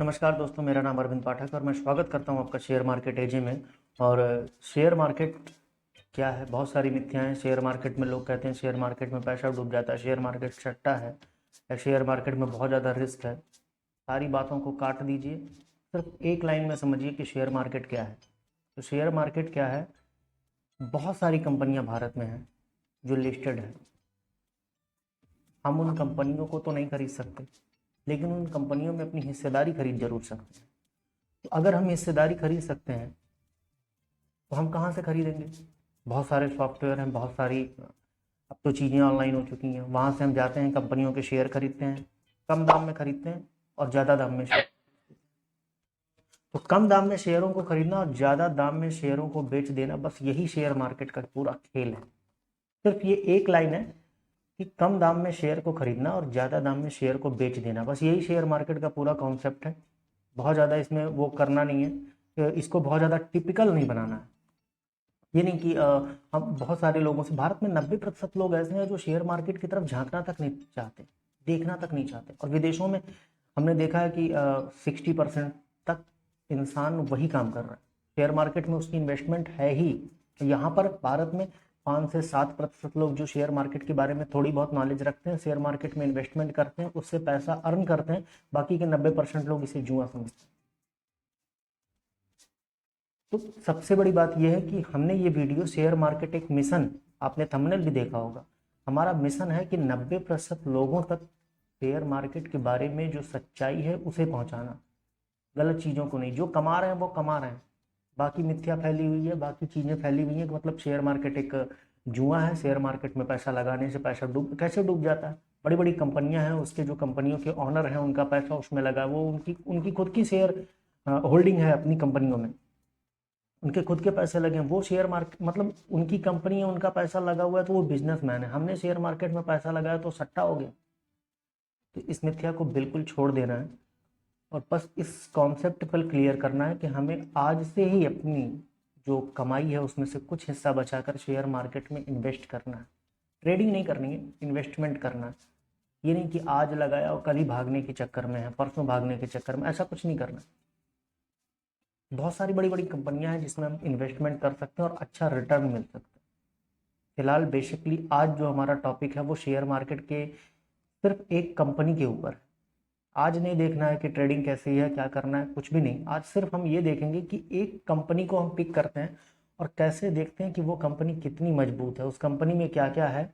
नमस्कार दोस्तों, मेरा नाम अरविंद पाठक और मैं स्वागत करता हूं आपका शेयर मार्केट एजे में। और शेयर मार्केट क्या है? बहुत सारी मिथ्याएं हैं शेयर मार्केट में। लोग कहते हैं शेयर मार्केट में पैसा डूब जाता है, शेयर मार्केट सट्टा है या शेयर मार्केट में बहुत ज़्यादा रिस्क है। सारी बातों को काट दीजिए, सिर्फ एक लाइन में समझिए कि शेयर मार्केट क्या है। तो शेयर मार्केट क्या है? बहुत सारी कंपनियां भारत में हैं जो लिस्टेड है। हम उन कंपनियों को तो नहीं खरीद सकते, लेकिन उन कंपनियों में अपनी हिस्सेदारी खरीद जरूर सकते हैं। तो अगर हम हिस्सेदारी खरीद सकते हैं तो हम कहाँ से खरीदेंगे? बहुत सारे सॉफ्टवेयर हैं, बहुत सारी अब तो चीज़ें ऑनलाइन हो चुकी हैं। वहाँ से हम जाते हैं, कंपनियों के शेयर खरीदते हैं, कम दाम में खरीदते हैं और ज़्यादा दाम में शेयर। तो कम दाम में शेयरों को खरीदना और ज़्यादा दाम में शेयरों को बेच देना, बस यही शेयर मार्केट का पूरा खेल है। सिर्फ ये एक लाइन है कि कम दाम में शेयर को खरीदना और ज़्यादा दाम में शेयर को बेच देना, बस यही शेयर मार्केट का पूरा कॉन्सेप्ट है। बहुत ज़्यादा इसमें वो करना नहीं है, इसको बहुत ज़्यादा टिपिकल नहीं बनाना है। ये नहीं कि हम बहुत सारे लोगों से, भारत में 90% लोग ऐसे हैं जो शेयर मार्केट की तरफ झांकना तक नहीं चाहते, देखना तक नहीं चाहते। और विदेशों में हमने देखा है कि 60% तक इंसान वही काम कर रहा है, शेयर मार्केट में उसकी इन्वेस्टमेंट है ही। यहाँ पर भारत में 5 से 7% लोग जो शेयर मार्केट के बारे में थोड़ी बहुत नॉलेज रखते हैं, शेयर मार्केट में इन्वेस्टमेंट करते हैं, उससे पैसा अर्न करते हैं। बाकी के 90% लोग इसे जुआ समझते हैं। तो सबसे बड़ी बात यह है कि हमने ये वीडियो शेयर मार्केट एक मिशन, आपने थंबनेल भी देखा होगा, हमारा मिशन है कि 90% लोगों तक शेयर मार्केट के बारे में जो सच्चाई है उसे पहुंचाना। गलत चीज़ों को नहीं, जो कमा रहे हैं वो कमा रहे हैं, बाकी मिथ्या फैली हुई है, बाकी चीज़ें फैली हुई हैं कि मतलब शेयर मार्केट एक जुआ है, शेयर मार्केट में पैसा लगाने से पैसा कैसे डूब जाता है। बड़ी बड़ी कंपनियां हैं, उसके जो कंपनियों के ऑनर हैं उनका पैसा उसमें लगा, वो उनकी उनकी खुद की शेयर होल्डिंग है अपनी कंपनियों में, उनके खुद के पैसे लगे हैं, वो शेयर मार्केट मतलब उनकी कंपनी है, उनका पैसा लगा हुआ है, तो वो बिजनेसमैन है। हमने शेयर मार्केट में पैसा लगाया तो सट्टा हो गया। तो इस मिथ्या को बिल्कुल छोड़ देना है और बस इस कॉन्सेप्ट पर क्लियर करना है कि हमें आज से ही अपनी जो कमाई है उसमें से कुछ हिस्सा बचाकर शेयर मार्केट में इन्वेस्ट करना है। ट्रेडिंग नहीं करनी है, इन्वेस्टमेंट करना है। ये नहीं कि आज लगाया और कल ही भागने के चक्कर में है, परसों भागने के चक्कर में, ऐसा कुछ नहीं करना। बहुत सारी बड़ी बड़ी कंपनियां हैं जिसमें हम इन्वेस्टमेंट कर सकते हैं और अच्छा रिटर्न मिल सकता है। फिलहाल बेसिकली आज जो हमारा टॉपिक है वो शेयर मार्केट के सिर्फ एक कंपनी के ऊपर है। आज नहीं देखना है कि ट्रेडिंग कैसी है, क्या करना है, कुछ भी नहीं। आज सिर्फ हम ये देखेंगे कि एक कंपनी को हम पिक करते हैं और कैसे देखते हैं कि वो कंपनी कितनी मजबूत है, उस कंपनी में क्या क्या है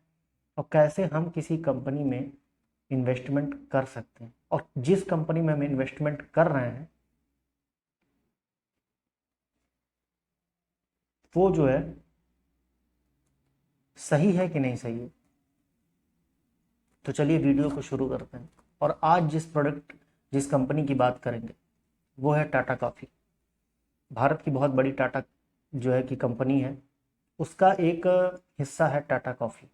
और कैसे हम किसी कंपनी में इन्वेस्टमेंट कर सकते हैं। और जिस कंपनी में हम इन्वेस्टमेंट कर रहे हैं वो जो है सही है कि नहीं सही है। तो चलिए वीडियो को शुरू करते हैं। और आज जिस कंपनी की बात करेंगे वो है टाटा कॉफ़ी। भारत की बहुत बड़ी टाटा जो है कि कंपनी है, उसका एक हिस्सा है टाटा कॉफ़ी।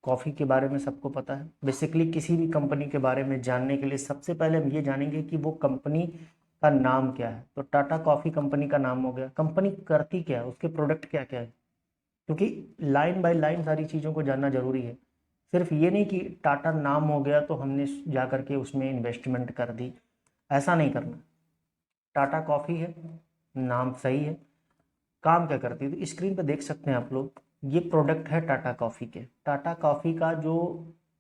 कॉफ़ी के बारे में सबको पता है। बेसिकली किसी भी कंपनी के बारे में जानने के लिए सबसे पहले हम ये जानेंगे कि वो कंपनी का नाम क्या है। तो टाटा कॉफ़ी कंपनी का नाम हो गया, कंपनी करती क्या है, उसके प्रोडक्ट क्या क्या है, क्योंकि लाइन बाय लाइन सारी चीज़ों को जानना जरूरी है। सिर्फ ये नहीं कि टाटा नाम हो गया तो हमने जा करके उसमें इन्वेस्टमेंट कर दी, ऐसा नहीं करना। टाटा कॉफ़ी है, नाम सही है, काम क्या करती है तो स्क्रीन पे देख सकते हैं आप लोग। ये प्रोडक्ट है टाटा कॉफ़ी के। टाटा कॉफ़ी का जो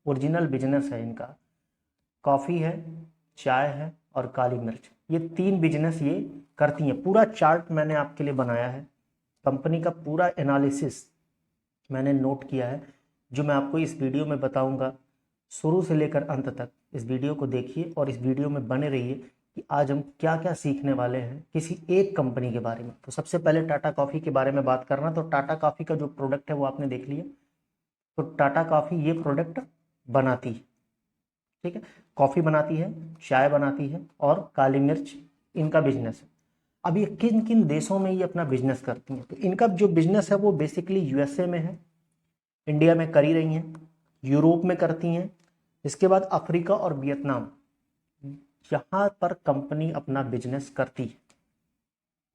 ओरिजिनल बिजनेस है इनका, कॉफ़ी है, चाय है और काली मिर्च, ये 3 बिजनेस ये करती हैं। पूरा चार्ट मैंने आपके लिए बनाया है, कंपनी का पूरा एनालिसिस मैंने नोट किया है, जो मैं आपको इस वीडियो में बताऊंगा। शुरू से लेकर अंत तक इस वीडियो को देखिए और इस वीडियो में बने रहिए कि आज हम क्या क्या सीखने वाले हैं किसी एक कंपनी के बारे में। तो सबसे पहले टाटा कॉफ़ी के बारे में बात करना। तो टाटा कॉफ़ी का जो प्रोडक्ट है वो आपने देख लिया। तो टाटा कॉफ़ी ये प्रोडक्ट बनाती है, ठीक है, कॉफ़ी बनाती है, चाय बनाती है और काली मिर्च इनका बिजनेस है। अब ये किन किन देशों में ये अपना बिजनेस करती हैं? तो इनका जो बिजनेस है वो बेसिकली यूएसए में है, इंडिया में कर ही रही हैं, यूरोप में करती हैं, इसके बाद अफ्रीका और वियतनाम, यहाँ पर कंपनी अपना बिजनेस करती है।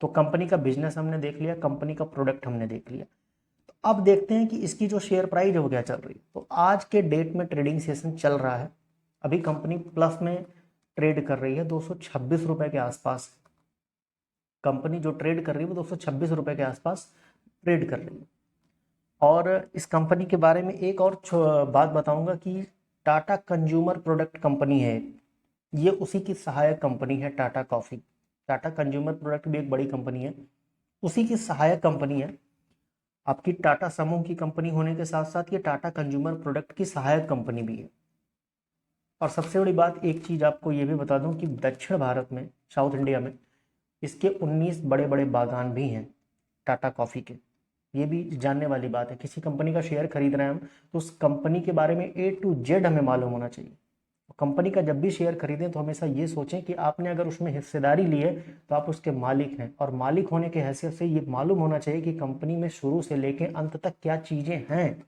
तो कंपनी का बिजनेस हमने देख लिया, कंपनी का प्रोडक्ट हमने देख लिया। तो अब देखते हैं कि इसकी जो शेयर प्राइस है वो क्या चल रही है। तो आज के डेट में ट्रेडिंग सेशन चल रहा है, अभी कंपनी प्लस में ट्रेड कर रही है 226 रुपए के आसपास। कंपनी जो ट्रेड कर रही है वो 226 रुपए के आसपास ट्रेड कर रही है। और इस कंपनी के बारे में एक और बात बताऊंगा कि टाटा कंज्यूमर प्रोडक्ट कंपनी है, ये उसी की सहायक कंपनी है Tata coffee. Tata consumer product भी एक बड़ी कंपनी है, उसी की सहायक कंपनी है। आपकी टाटा समूह की कंपनी होने के साथ साथ ये टाटा कंज्यूमर प्रोडक्ट की सहायक कंपनी भी है। और सबसे बड़ी बात, एक चीज़ आपको ये भी बता दूं कि दक्षिण भारत में, साउथ इंडिया में इसके 19 बड़े बड़े बागान भी हैं टाटा कॉफ़ी के। ये भी जानने वाली बात है। किसी कंपनी का शेयर खरीद रहे हैं हम, तो उस कंपनी के बारे में A to Z हमें मालूम होना चाहिए। कंपनी का जब भी शेयर खरीदें तो हमेशा ये सोचें कि आपने अगर उसमें हिस्सेदारी ली है तो आप उसके मालिक हैं, और मालिक होने के हैसियत से ये मालूम होना चाहिए कि कंपनी में शुरू से लेके अंत तक क्या चीज़ें हैं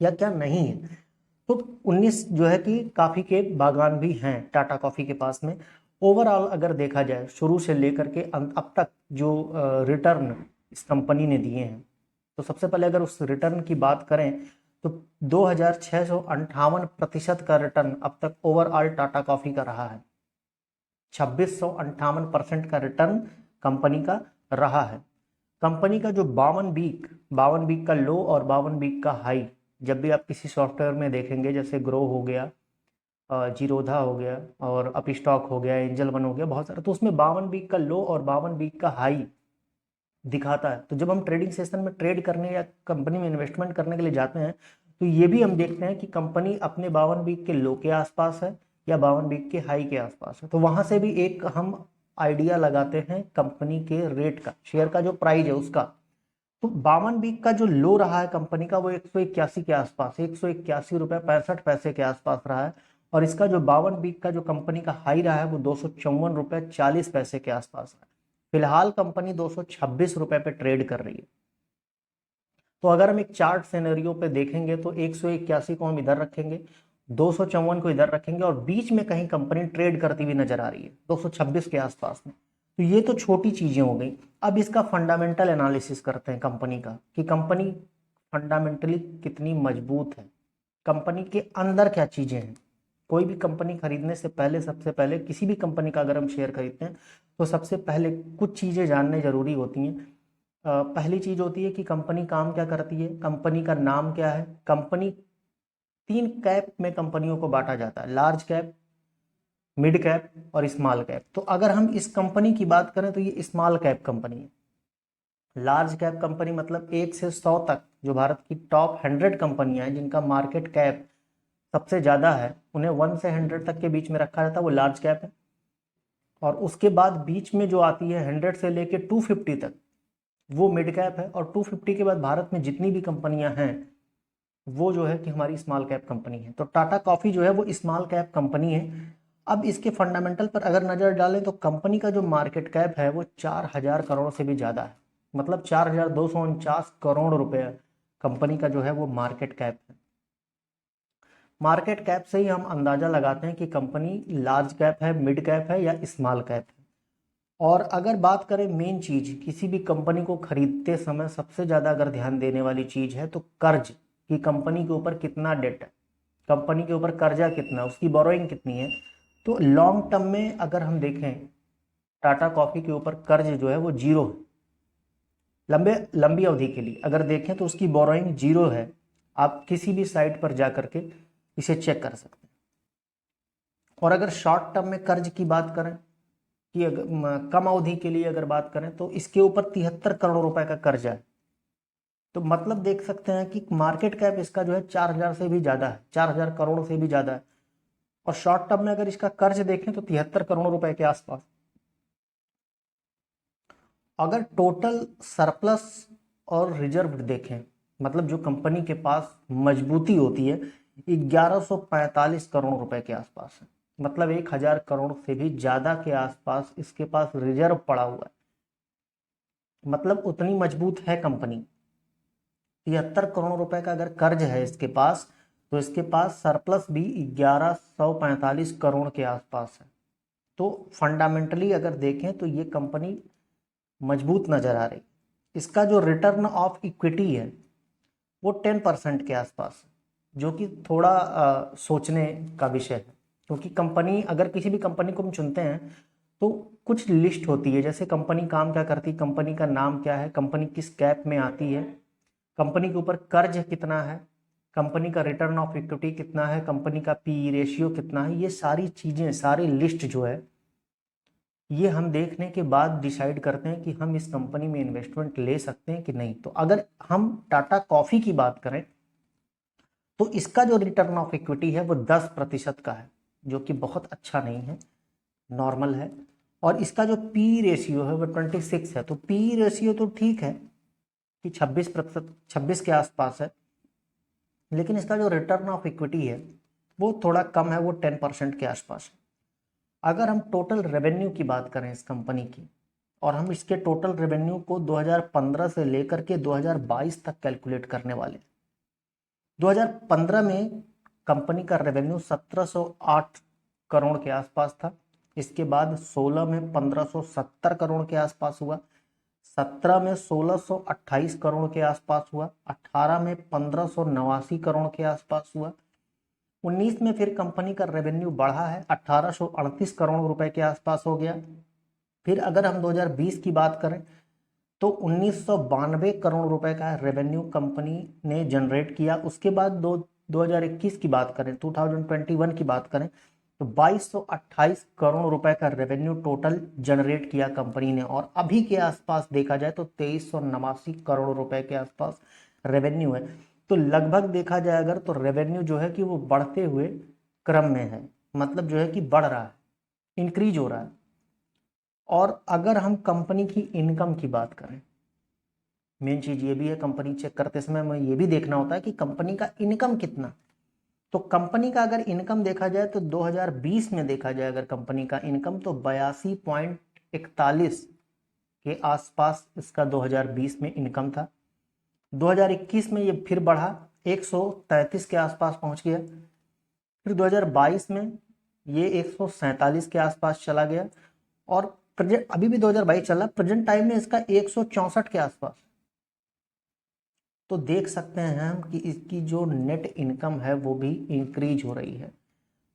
या क्या नहीं है। तो 19 जो है कि कॉफ़ी के बागान भी हैं टाटा कॉफ़ी के पास में। ओवरऑल अगर देखा जाए शुरू से लेकर के अंत अब तक जो रिटर्न इस कंपनी ने दिए हैं, तो सबसे पहले अगर उस रिटर्न की बात करें तो 2658% का रिटर्न अब तक ओवरऑल टाटा कॉफ़ी का रहा है। 2658% का रिटर्न कंपनी का रहा है। कंपनी का जो 52 वीक का लो और 52 वीक का हाई, जब भी आप किसी सॉफ्टवेयर में देखेंगे, जैसे ग्रो हो गया, जीरोधा हो गया और अपस्टॉक हो गया, एंजल वन हो गया, बहुत सारा, तो उसमें 52 वीक का लो और 52 वीक का हाई दिखाता है। तो जब हम ट्रेडिंग सेशन में ट्रेड करने या कंपनी में इन्वेस्टमेंट करने के लिए जाते हैं तो ये भी हम देखते हैं कि कंपनी अपने 52 वीक के लो के आसपास है या 52 वीक के हाई के आसपास है। तो वहां से भी एक हम आइडिया लगाते हैं कंपनी के रेट का, शेयर का जो प्राइस है उसका। तो 52 वीक का जो लो रहा है कंपनी का वो 181 के आसपास, 181 रुपए 65 पैसे के आसपास रहा है। और इसका जो 52 वीक का जो कंपनी का हाई रहा है वो 254 रुपए 40 पैसे के आसपास है। फिलहाल कंपनी 226 रुपए पे ट्रेड कर रही है। तो अगर हम एक चार्ट सिनेरियो पे देखेंगे तो 181 को हम इधर रखेंगे, 254 को इधर रखेंगे, और बीच में कहीं कंपनी ट्रेड करती हुई नजर आ रही है 226 के आसपास में। तो ये तो छोटी चीजें हो गई। अब इसका फंडामेंटल एनालिसिस करते हैं कंपनी का, कि कंपनी फंडामेंटली कितनी मजबूत है, कंपनी के अंदर क्या चीजें हैं। कोई भी कंपनी खरीदने से पहले, सबसे पहले किसी भी कंपनी का अगर हम शेयर खरीदते हैं तो सबसे पहले कुछ चीजें जानने जरूरी होती हैं। पहली चीज होती है कि कंपनी काम क्या करती है, कंपनी का नाम क्या है। कंपनी 3 कैप में कंपनियों को बांटा जाता है, लार्ज कैप, मिड कैप और स्मॉल कैप। तो अगर हम इस कंपनी की बात करें तो ये स्मॉल कैप कंपनी है। लार्ज कैप कंपनी मतलब 1 से 100 तक जो भारत की टॉप 100 कंपनियां हैं जिनका मार्केट कैप सबसे ज्यादा है, उन्हें 1 से 100 तक के बीच में रखा जाता है, वो लार्ज कैप है। और उसके बाद बीच में जो आती है 100 से लेके 250 तक, वो मिड कैप है। और 250 के बाद भारत में जितनी भी कंपनियां हैं वो जो है कि हमारी स्मॉल कैप कंपनी है। तो टाटा कॉफी जो है वो स्मॉल कैप कंपनी है। अब इसके फंडामेंटल पर अगर नजर डालें तो कंपनी का जो मार्केट कैप है वो 4000 करोड़ से भी ज्यादा है, मतलब 4249 रुपए कंपनी का जो है वो मार्केट कैप है। मार्केट कैप से ही हम अंदाजा लगाते हैं कि कंपनी लार्ज कैप है, मिड कैप है या स्मॉल कैप है। और अगर बात करें मेन चीज, किसी भी कंपनी को खरीदते समय सबसे ज्यादा अगर ध्यान देने वाली चीज है तो कर्ज, कि कंपनी के ऊपर कितना डेट है, कंपनी के ऊपर कर्जा कितना है, उसकी बोरोइंग कितनी है। तो लॉन्ग टर्म में अगर हम देखें टाटा कॉफी के ऊपर कर्ज जो है वो जीरो है। लंबी अवधि के लिए अगर देखें तो उसकी बोरोइंग जीरो है। आप किसी भी साइट पर जा करके इसे चेक कर सकते हैं। और अगर शॉर्ट टर्म में कर्ज की बात करें कि कम अवधि के लिए अगर बात करें तो इसके ऊपर 73 करोड़ रुपए का कर्जा है। तो मतलब देख सकते हैं कि मार्केट कैप इसका जो है 4000 से भी ज्यादा है, 4000 करोड़ से भी ज्यादा है। और शॉर्ट टर्म में अगर इसका कर्ज देखें तो 73 करोड़ रुपए के आसपास। अगर टोटल सरप्लस और रिजर्व देखें, मतलब जो कंपनी के पास मजबूती होती है, 1145 करोड़ रुपए के आसपास है। मतलब 1000 करोड़ से भी ज्यादा के आसपास इसके पास रिजर्व पड़ा हुआ है। मतलब उतनी मजबूत है कंपनी। 73 करोड़ रुपए का अगर कर्ज है इसके पास, तो इसके पास सरप्लस भी 1145 करोड़ के आसपास है। तो फंडामेंटली अगर देखें तो ये कंपनी मजबूत नजर आ रही। इसका जो रिटर्न ऑफ इक्विटी है वो 10% के आसपास है, जो कि थोड़ा सोचने का विषय है। क्योंकि कंपनी, अगर किसी भी कंपनी को हम चुनते हैं तो कुछ लिस्ट होती है, जैसे कंपनी काम क्या करती है, कंपनी का नाम क्या है, कंपनी किस कैप में आती है, कंपनी के ऊपर कर्ज कितना है, कंपनी का रिटर्न ऑफ इक्विटी कितना है, कंपनी का पी रेशियो कितना है, ये सारी चीजें, सारी लिस्ट जो है, ये हम देखने के बाद डिसाइड करते हैं कि हम इस कंपनी में इन्वेस्टमेंट ले सकते हैं कि नहीं। तो अगर हम टाटा कॉफी की बात करें तो इसका जो रिटर्न ऑफ इक्विटी है वो 10% का है, जो कि बहुत अच्छा नहीं है, नॉर्मल है। और इसका जो पी रेशियो है वो 26 है। तो पी रेशियो तो ठीक है कि 26%, 26 के आसपास है, लेकिन इसका जो रिटर्न ऑफ इक्विटी है वो थोड़ा कम है, वो 10% के आसपास है। अगर हम टोटल रेवेन्यू की बात करें इस कंपनी की, और हम इसके टोटल रेवेन्यू को 2015 से लेकर के 2022 तक कैलकुलेट करने वाले, 2015 में कंपनी का रेवेन्यू 1708 करोड़ के आसपास था। इसके बाद 16 में 1570 करोड़ के आसपास हुआ, 17 में 1628 करोड़ के आसपास हुआ, 18 में 1589 करोड़ के आसपास हुआ, 19 में फिर कंपनी का रेवेन्यू बढ़ा है, 1838 करोड़ रुपए के आसपास हो गया। फिर अगर हम 2020 की बात करें तो 1992 करोड़ रुपए का रेवेन्यू कंपनी ने जनरेट किया। उसके बाद 2021 की बात करें, 2021 की बात करें तो 2228 करोड़ रुपए का रेवेन्यू टोटल जनरेट किया कंपनी ने। और अभी के आसपास देखा जाए तो 2389 करोड़ रुपए के आसपास रेवेन्यू है। तो लगभग देखा जाए अगर, तो रेवेन्यू जो है कि वो बढ़ते हुए क्रम में है, मतलब जो है कि बढ़ रहा है, इंक्रीज हो रहा है। और अगर हम कंपनी की इनकम की बात करें, मेन चीज ये भी है, कंपनी चेक करते समय हमें ये भी देखना होता है कि कंपनी का इनकम कितना। तो कंपनी का अगर इनकम देखा जाए तो 2020 में देखा जाए अगर कंपनी का इनकम, तो 82.41 के आसपास इसका 2020 में इनकम था। 2021 में ये फिर बढ़ा, 133 के आसपास पहुंच गया। फिर 2022 में ये 147 के आसपास चला गया, और प्रेजेंट अभी भी 2022 चल रहा, प्रेजेंट टाइम में इसका 164 के आसपास। तो देख सकते हैं हम कि इसकी जो नेट इनकम है वो भी इंक्रीज हो रही है।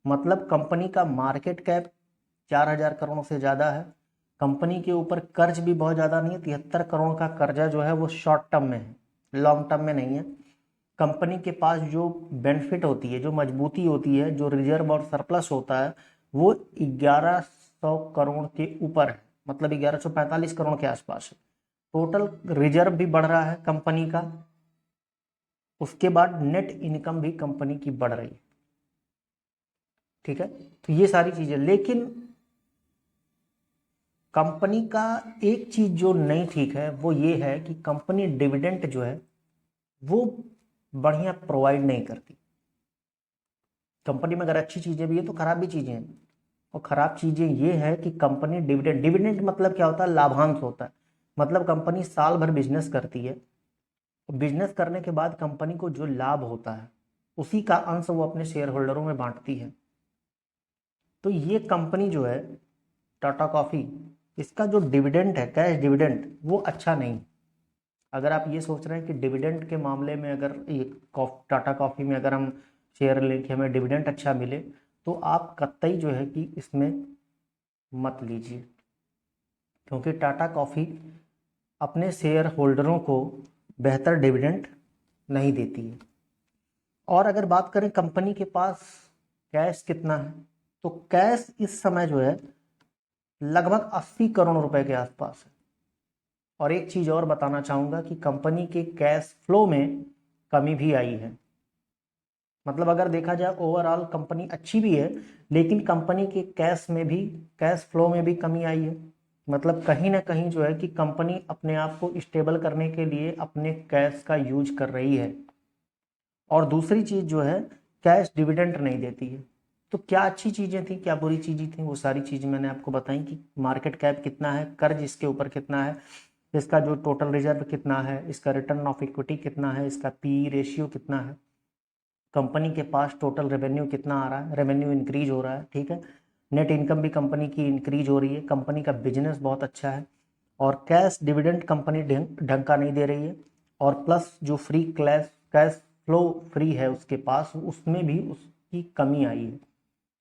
मतलब कंपनी का मार्केट कैप 4000 करोड़ से ज़्यादा है, कंपनी के ऊपर कर्ज भी बहुत ज़्यादा नहीं है, 73 करोड़ का कर्जा जो है वो शॉर्ट टर्म में है, लॉन्ग टर्म में नहीं है। कंपनी के पास जो बेनिफिट होती है, जो मजबूती होती है, जो रिजर्व और सरप्लस होता है, वो 1100 करोड़ के ऊपर है, मतलब 1145 करोड़ के आसपास है। टोटल रिजर्व भी बढ़ रहा है कंपनी का। उसके बाद नेट इनकम भी कंपनी की बढ़ रही है। ठीक है, तो ये सारी चीजें, लेकिन कंपनी का एक चीज जो नहीं ठीक है वो ये है कि कंपनी डिविडेंड जो है वो बढ़िया प्रोवाइड नहीं करती। कंपनी में अगर अच्छी चीजें भी है तो खराब भी चीजें हैं। और खराब चीजें ये है कि कंपनी डिविडेंड, डिविडेंड मतलब क्या होता है, लाभांश होता है। मतलब कंपनी साल भर बिजनेस करती है, बिजनेस करने के बाद कंपनी को जो लाभ होता है उसी का अंश वो अपने शेयर होल्डरों में बांटती है। तो ये कंपनी जो है टाटा कॉफी, इसका जो डिविडेंड है, कैश डिविडेंड, वो अच्छा नहीं। अगर आप ये सोच रहे हैं कि डिविडेंड के मामले में अगर ये टाटा कॉफी में अगर हम शेयर लें कि हमें डिविडेंड अच्छा मिले, तो आप कतई जो है कि इसमें मत लीजिए, क्योंकि टाटा कॉफी अपने शेयर होल्डरों को बेहतर डिविडेंड नहीं देती है। और अगर बात करें कंपनी के पास कैश कितना है, तो कैश इस समय जो है लगभग 80 करोड़ रुपए के आसपास है। और एक चीज और बताना चाहूंगा कि कंपनी के कैश फ्लो में कमी भी आई है। मतलब अगर देखा जाए ओवरऑल कंपनी अच्छी भी है, लेकिन कंपनी के कैश में भी, कैश फ्लो में भी कमी आई है। मतलब कहीं ना कहीं जो है कि कंपनी अपने आप को स्टेबल करने के लिए अपने कैश का यूज कर रही है। और दूसरी चीज जो है, कैश डिविडेंड नहीं देती है। तो क्या अच्छी चीजें थी, क्या बुरी चीजें थी, वो सारी चीजें मैंने आपको बताई कि मार्केट कैप कितना है, कर्ज इसके ऊपर कितना है, इसका जो टोटल रिजर्व कितना है, इसका रिटर्न ऑफ इक्विटी कितना है, इसका पी रेशियो कितना है, कंपनी के पास टोटल रेवेन्यू कितना आ रहा है, रेवेन्यू इंक्रीज हो रहा है। ठीक है, नेट इनकम भी कंपनी की इंक्रीज हो रही है, कंपनी का बिजनेस बहुत अच्छा है, और कैश डिविडेंड कंपनी ढंग का नहीं दे रही है। और प्लस जो फ्री कैश फ्लो फ्री है उसके पास, उसमें भी उसकी कमी आई है।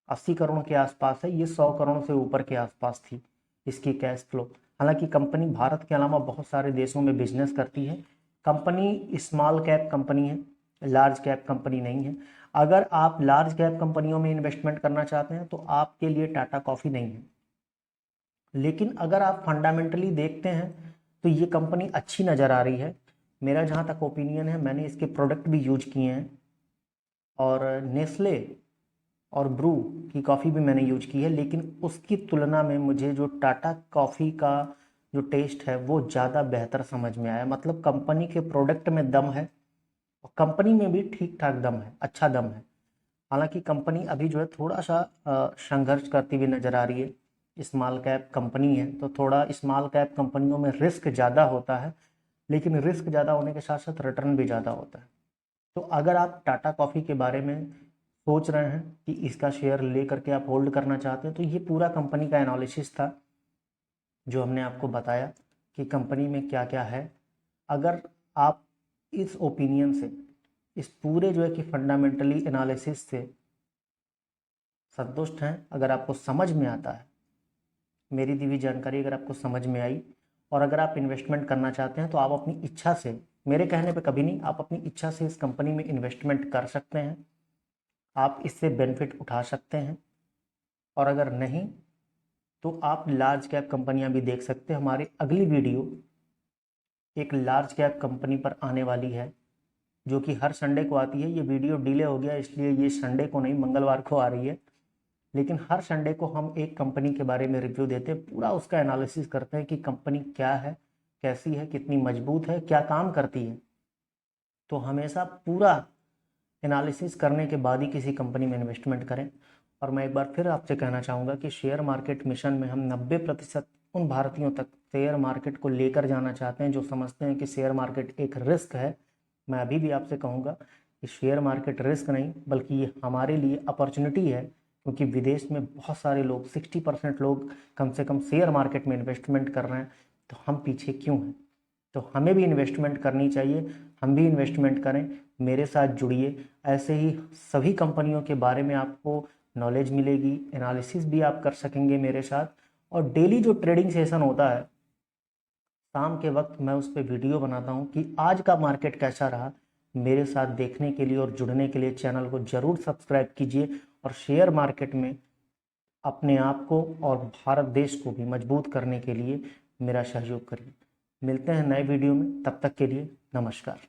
80 करोड़ के आसपास है, ये 100 करोड़ से ऊपर के आसपास थी इसकी कैश फ्लो। हालांकि कंपनी भारत के अलावा बहुत सारे देशों में बिजनेस करती है। कंपनी स्मॉल कैप कंपनी है, लार्ज कैप कंपनी नहीं है। अगर आप लार्ज कैप कंपनियों में इन्वेस्टमेंट करना चाहते हैं तो आपके लिए टाटा कॉफ़ी नहीं है। लेकिन अगर आप फंडामेंटली देखते हैं तो ये कंपनी अच्छी नज़र आ रही है। मेरा जहाँ तक ओपिनियन है, मैंने इसके प्रोडक्ट भी यूज किए हैं और नेस्ले और ब्रू की कॉफ़ी भी मैंने यूज की है, लेकिन उसकी तुलना में मुझे जो टाटा कॉफ़ी का जो टेस्ट है वो ज़्यादा बेहतर समझ में आया। मतलब कंपनी के प्रोडक्ट में दम है और कंपनी में भी ठीक ठाक दम है, अच्छा दम है। हालांकि कंपनी अभी जो है थोड़ा सा संघर्ष करती हुई नज़र आ रही है। स्मॉल कैप कंपनी है तो थोड़ा स्मॉल कैप कंपनियों में रिस्क ज़्यादा होता है, लेकिन रिस्क ज़्यादा होने के साथ साथ रिटर्न भी ज़्यादा होता है। तो अगर आप टाटा कॉफ़ी के बारे में सोच रहे हैं कि इसका शेयर ले करके आप होल्ड करना चाहते हैं, तो ये पूरा कंपनी का एनालिसिस था जो हमने आपको बताया कि कंपनी में क्या क्या है। अगर आप इस ओपिनियन से, इस पूरे जो है कि फंडामेंटली एनालिसिस से संतुष्ट हैं, अगर आपको समझ में आता है, मेरी दी हुई जानकारी अगर आपको समझ में आई और अगर आप इन्वेस्टमेंट करना चाहते हैं, तो आप अपनी इच्छा से, मेरे कहने पे कभी नहीं, आप अपनी इच्छा से इस कंपनी में इन्वेस्टमेंट कर सकते हैं। आप इससे बेनिफिट उठा सकते हैं। और अगर नहीं तो आप लार्ज कैप कंपनियां भी देख सकते हैं। हमारी अगली वीडियो एक लार्ज कैप कंपनी पर आने वाली है जो कि हर संडे को आती है। ये वीडियो डिले हो गया इसलिए ये संडे को नहीं, मंगलवार को आ रही है। लेकिन हर संडे को हम एक कंपनी के बारे में रिव्यू देते हैं, पूरा उसका एनालिसिस करते हैं कि कंपनी क्या है, कैसी है, कितनी मजबूत है, क्या काम करती है। तो हमेशा पूरा एनालिसिस करने के बाद ही किसी कंपनी में इन्वेस्टमेंट करें। और मैं एक बार फिर आपसे कहना चाहूँगा कि शेयर मार्केट मिशन में हम 90% उन भारतीयों तक शेयर मार्केट को लेकर जाना चाहते हैं जो समझते हैं कि शेयर मार्केट एक रिस्क है। मैं अभी भी आपसे कहूँगा कि शेयर मार्केट रिस्क नहीं बल्कि ये हमारे लिए अपॉर्चुनिटी है, क्योंकि विदेश में बहुत सारे लोग, 60% लोग कम से कम शेयर मार्केट में इन्वेस्टमेंट कर रहे हैं। तो हम पीछे क्यों हैं? तो हमें भी इन्वेस्टमेंट करनी चाहिए, हम भी इन्वेस्टमेंट करें। मेरे साथ जुड़िए, ऐसे ही सभी कंपनियों के बारे में आपको नॉलेज मिलेगी, एनालिसिस भी आप कर सकेंगे मेरे साथ। और डेली जो ट्रेडिंग सेशन होता है शाम के वक्त, मैं उस पर वीडियो बनाता हूँ कि आज का मार्केट कैसा रहा। मेरे साथ देखने के लिए और जुड़ने के लिए चैनल को ज़रूर सब्सक्राइब कीजिए और शेयर मार्केट में अपने आप को और भारत देश को भी मजबूत करने के लिए मेरा सहयोग करिए। मिलते हैं नए वीडियो में, तब तक के लिए नमस्कार।